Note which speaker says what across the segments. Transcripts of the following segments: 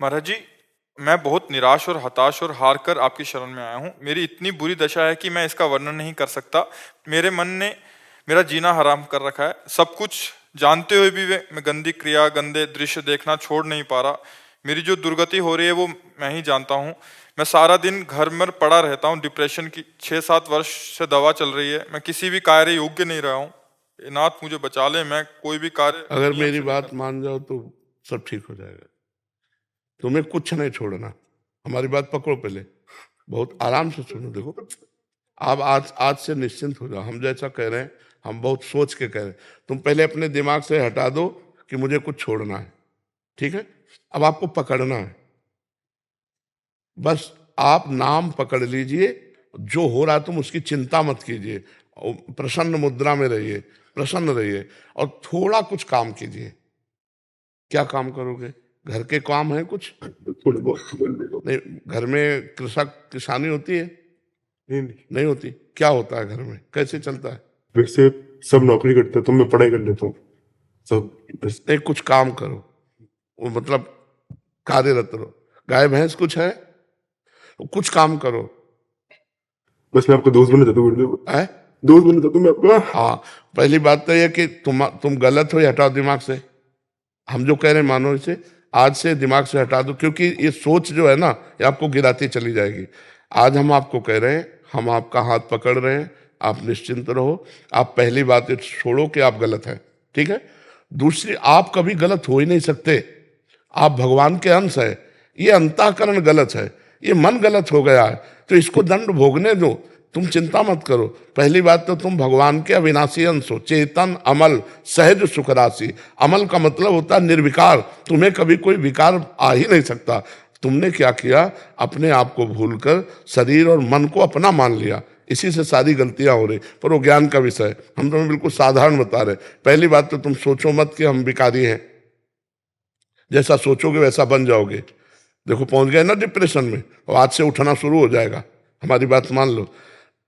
Speaker 1: महाराज जी, मैं बहुत निराश और हताश और हार कर आपकी शरण में आया हूँ। मेरी इतनी बुरी दशा है कि मैं इसका वर्णन नहीं कर सकता। मेरे मन ने मेरा जीना हराम कर रखा है। सब कुछ जानते हुए भी मैं गंदी क्रिया, गंदे दृश्य देखना छोड़ नहीं पा रहा। मेरी जो दुर्गति हो रही है वो मैं ही जानता हूँ। मैं सारा दिन घर में पड़ा रहता हूँ। डिप्रेशन की 6-7 वर्ष से दवा चल रही है। मैं किसी भी कार्य योग्य नहीं रहा हूँ। ए नाथ मुझे बचा ले, मैं कोई भी कार्य
Speaker 2: अगर
Speaker 1: नियम
Speaker 2: मेरी
Speaker 1: से नहीं कर
Speaker 2: बात मान जाओ तो सब ठीक हो जाएगा। तुम्हें कुछ नहीं छोड़ना। हमारी बात पकड़ो पहले, बहुत आराम से सुनो। देखो, आप आज आज से निश्चिंत हो जाओ। हम जैसा कह रहे हैं, हम बहुत सोच के कह रहे हैं। तुम पहले अपने दिमाग से हटा दो कि मुझे कुछ छोड़ना है, ठीक है? अब आपको पकड़ना है। बस आप नाम पकड़ लीजिए। जो हो रहा तुम उसकी चिंता मत कीजिए। प्रसन्न मुद्रा में रहिए, प्रसन्न रहिए और थोड़ा कुछ काम कीजिए। क्या काम करोगे? घर के काम है कुछ?
Speaker 3: थोड़े बहुत
Speaker 2: नहीं, घर में कृषक किसानी होती है?
Speaker 3: नहीं।
Speaker 2: नहीं होती। क्या होता है घर में? कैसे चलता है?
Speaker 3: वैसे सब नौकरी करते हैं तो मैं पढ़ाई कर लेता हूँ सब बस।
Speaker 2: नहीं, कुछ काम करो। वो मतलब कार्यरत रहो। गाय भैंस कुछ है? कुछ काम करो।
Speaker 3: बस मैं आपका दोस्त बनना चाहता हूँ गुरुदेव।
Speaker 2: है?
Speaker 3: दोस्त बनना चाहता हूँ मैं आपका।
Speaker 2: हाँ, पहली बात तो यह कि तुम गलत हो, ये हटाओ दिमाग से। हम जो कह रहे हैं मानो इसे, आज से दिमाग से हटा दो, क्योंकि ये सोच जो है ना, ये आपको गिराती चली जाएगी। आज हम आपको कह रहे हैं, हम आपका हाथ पकड़ रहे हैं, आप निश्चिंत रहो। आप पहली बात ये छोड़ो कि आप गलत हैं, ठीक है? दूसरी, आप कभी गलत हो ही नहीं सकते। आप भगवान के अंश है। ये अंतःकरण गलत है, ये मन गलत हो गया है, तो इसको दंड भोगने दो। तुम चिंता मत करो। पहली बात तो तुम भगवान के अविनाशी अंश हो, चेतन, अमल, सहज, सुख राशि। अमल का मतलब होता है निर्विकार। तुम्हें कभी कोई विकार आ ही नहीं सकता। तुमने क्या किया? अपने आप को भूलकर शरीर और मन को अपना मान लिया। इसी से सारी गलतियां हो रही। पर वो ज्ञान का विषय है, हम तुम्हें बिल्कुल साधारण बता रहे। पहली बात तो तुम सोचो मत कि हम विकारी हैं। जैसा सोचोगे वैसा बन जाओगे। देखो, पहुंच गए ना डिप्रेशन में, और आज से उठना शुरू हो जाएगा। हमारी बात मान लो।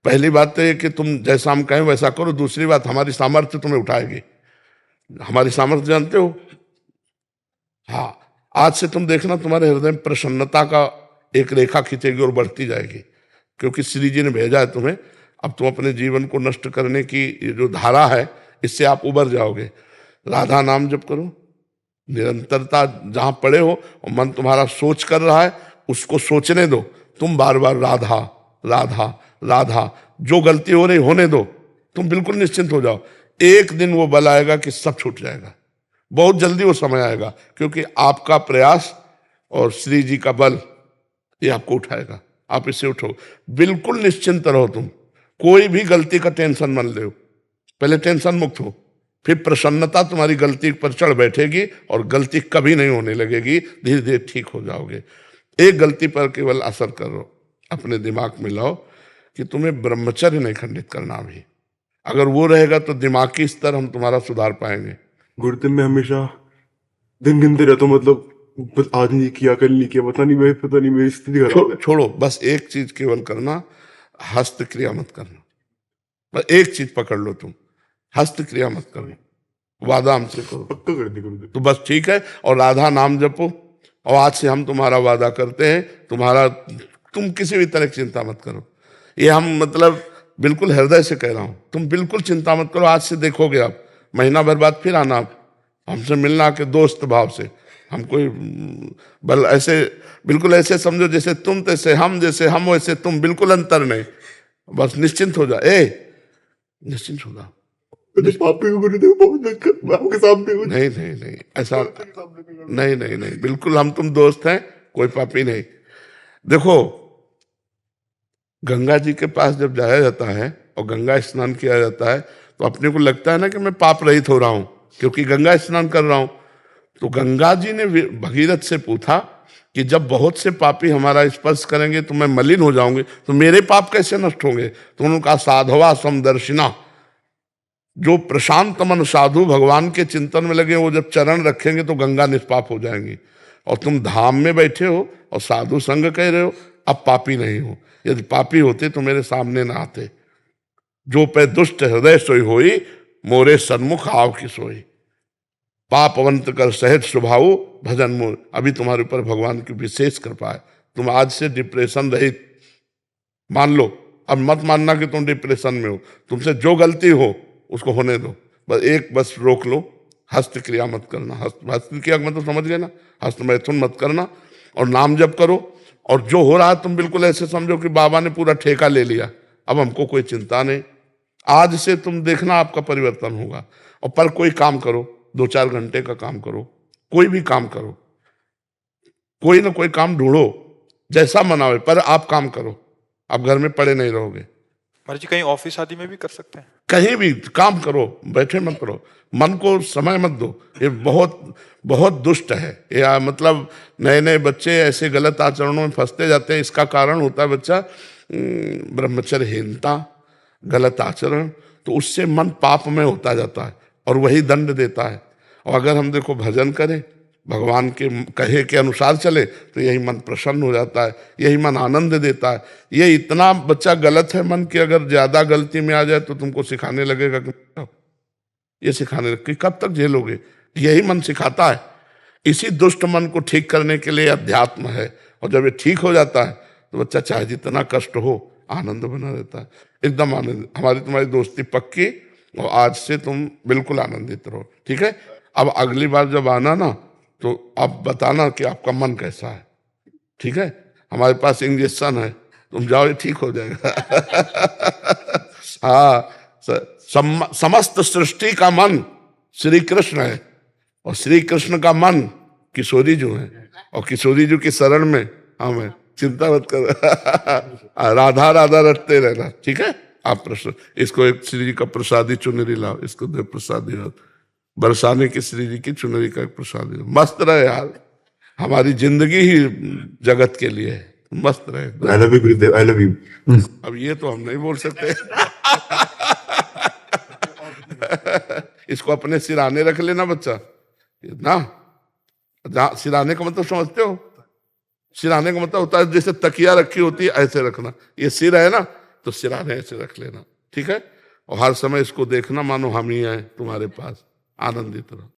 Speaker 2: पहली बात तो ये कि तुम जैसा हम कहें वैसा करो। दूसरी बात, हमारी सामर्थ्य तुम्हें उठाएगी। हमारी सामर्थ्य जानते हो? हाँ, आज से तुम देखना तुम्हारे हृदय में प्रसन्नता का एक रेखा खींचेगी और बढ़ती जाएगी, क्योंकि श्री जी ने भेजा है तुम्हें। अब तुम अपने जीवन को नष्ट करने की ये जो धारा है, इससे आप उबर जाओगे। राधा नाम जप करो, निरंतरता। जहां पड़े हो और मन तुम्हारा सोच कर रहा है, उसको सोचने दो। तुम बार बार राधा राधा राधा, जो गलती हो रही होने दो। तुम बिल्कुल निश्चिंत हो जाओ। एक दिन वो बल आएगा कि सब छूट जाएगा। बहुत जल्दी वो समय आएगा, क्योंकि आपका प्रयास और श्री जी का बल ये आपको उठाएगा। आप इससे उठो, बिल्कुल निश्चिंत रहो। तुम कोई भी गलती का टेंशन मत लो। पहले टेंशन मुक्त हो, फिर प्रसन्नता तुम्हारी गलती पर चढ़ बैठेगी और गलती कभी नहीं होने लगेगी। धीरे धीरे ठीक हो जाओगे। एक गलती पर केवल असर करो, अपने दिमाग में लाओ कि तुम्हें ब्रह्मचर्य नहीं खंडित करना अभी। अगर वो रहेगा तो दिमागी स्तर हम तुम्हारा सुधार पाएंगे।
Speaker 3: गुरुदेव मैं हमेशा दिन गिनते रहता हूँ, मतलब बस आज नहीं किया, कल नहीं किया, पता नहीं मेरी स्थिति खराब है।
Speaker 2: छोड़ो, बस एक चीज केवल करना, हस्त क्रिया मत करना। बस एक चीज पकड़ लो तुम, हस्त क्रिया मत करना। वादा हमसे करो,
Speaker 3: पक्का कर दी गुरुदेव।
Speaker 2: तो बस ठीक है। और राधा नाम जपो। और आज से हम तुम्हारा वादा करते हैं, तुम किसी भी तरह की चिंता मत करो। ये हम मतलब बिल्कुल हृदय से कह रहा हूं। तुम बिल्कुल चिंता मत करो। आज से देखोगे आप, महीना भर बाद फिर आना आप हमसे मिलना के दोस्त भाव से। हम कोई बल ऐसे, बिल्कुल ऐसे समझो जैसे तुम तैसे हम, जैसे हम वैसे तुम, बिल्कुल अंतर नहीं। बस निश्चिंत हो जा। निश्चिंत हो जा।
Speaker 3: मैं तो पापी हूँ गुरुदेव, बहुत आपके सामने हूँ।
Speaker 2: नहीं नहीं नहीं, ऐसा नहीं नहीं नहीं, बिल्कुल हम तुम दोस्त हैं, कोई पापी नहीं। देखो, गंगा जी के पास जब जाया जाता है और गंगा स्नान किया जाता है, तो अपने को लगता है ना कि मैं पाप रहित हो रहा हूं, क्योंकि गंगा स्नान कर रहा हूं। तो गंगा जी ने भगीरथ से पूछा कि जब बहुत से पापी हमारा स्पर्श करेंगे तो मैं मलिन हो जाऊंगी, तो मेरे पाप कैसे नष्ट होंगे? तो उन्होंने कहा, साधवा समदर्शिना। जो प्रशांत मन साधु भगवान के चिंतन में लगे, वो जब चरण रखेंगे तो गंगा निष्पाप हो जाएंगी। और तुम धाम में बैठे हो और साधु संग कह रहे हो, अब पापी नहीं हो। यदि पापी होते तो मेरे सामने ना आते। जो पे दुष्ट हृदय सोई होई, मोरे सन्मुख आव की सोई। पापवंत कर सहज स्वभाव भजन मोर। अभी तुम्हारे ऊपर भगवान की विशेष कृपा है, तुम आज से डिप्रेशन रहित मान लो। अब मत मानना कि तुम डिप्रेशन में हो, तुमसे जो गलती हो उसको होने दो, बस रोक लो, हस्त क्रिया मत करना। हस्त क्रिया मतलब समझ गए ना, हस्त मैथुन मत करना, और नाम जप करो। और जो हो रहा है तुम बिल्कुल ऐसे समझो कि बाबा ने पूरा ठेका ले लिया, अब हमको कोई चिंता नहीं। आज से तुम देखना आपका परिवर्तन होगा। और पर कोई काम करो, 2-4 घंटे का काम करो, कोई भी काम करो, कोई ना कोई काम ढूंढो, जैसा मनावे, पर आप काम करो, आप घर में पड़े नहीं रहोगे।
Speaker 1: महाराज जी कहीं ऑफिस आदि में भी कर सकते हैं?
Speaker 2: कहीं भी काम करो, बैठे मत करो, मन को समय मत दो। ये बहुत बहुत दुष्ट है। या मतलब नए नए बच्चे ऐसे गलत आचरणों में फंसते जाते हैं। इसका कारण होता है बच्चा ब्रह्मचर्यहीनता, गलत आचरण, तो उससे मन पाप में होता जाता है और वही दंड देता है। और अगर हम देखो भजन करें, भगवान के कहे के अनुसार चले, तो यही मन प्रसन्न हो जाता है, यही मन आनंद देता है। ये इतना बच्चा गलत है मन की, अगर ज्यादा गलती में आ जाए तो तुमको सिखाने लगेगा कि ये सिखाने लगे कि कब तक झेलोगे। यही मन सिखाता है। इसी दुष्ट मन को ठीक करने के लिए अध्यात्म है। और जब ये ठीक हो जाता है तो बच्चा चाहे जितना कष्ट हो आनंद बना रहता है, एकदम आनंद। हमारी तुम्हारी दोस्ती पक्की, और आज से तुम बिल्कुल आनंदित रहो, ठीक है। अब अगली बार जब आना ना, तो आप बताना कि आपका मन कैसा है, ठीक है। हमारे पास इंजेक्शन है, तुम जाओ, ठीक हो जाएगा। हाँ, समस्त सृष्टि का मन श्री कृष्ण है, और श्री कृष्ण का मन किशोरी जी है, और किशोरी जी की शरण में हम है। चिंता मत कर। राधा राधा रटते रहना, ठीक है। आप प्रश्न, इसको एक श्री जी का प्रसादी चुनरी लाओ, इसको दे प्रसादी, बरसाने की श्री जी की चुनरी का एक प्रसादी। मस्त रहे यार, हमारी जिंदगी ही जगत के लिए है, मस्त रहे।
Speaker 3: I love you Gurudev, I love you.
Speaker 2: अब ये तो हम नहीं बोल सकते। इसको अपने सिराने रख लेना बच्चा ना। सिराने का मतलब समझते हो? सिराने का मतलब होता है जैसे तकिया रखी होती है, ऐसे रखना। ये सिर है ना, तो सिराने ऐसे रख लेना, ठीक है। और हर समय इसको देखना मानो हम ही आए तुम्हारे पास, आनंदित रहो।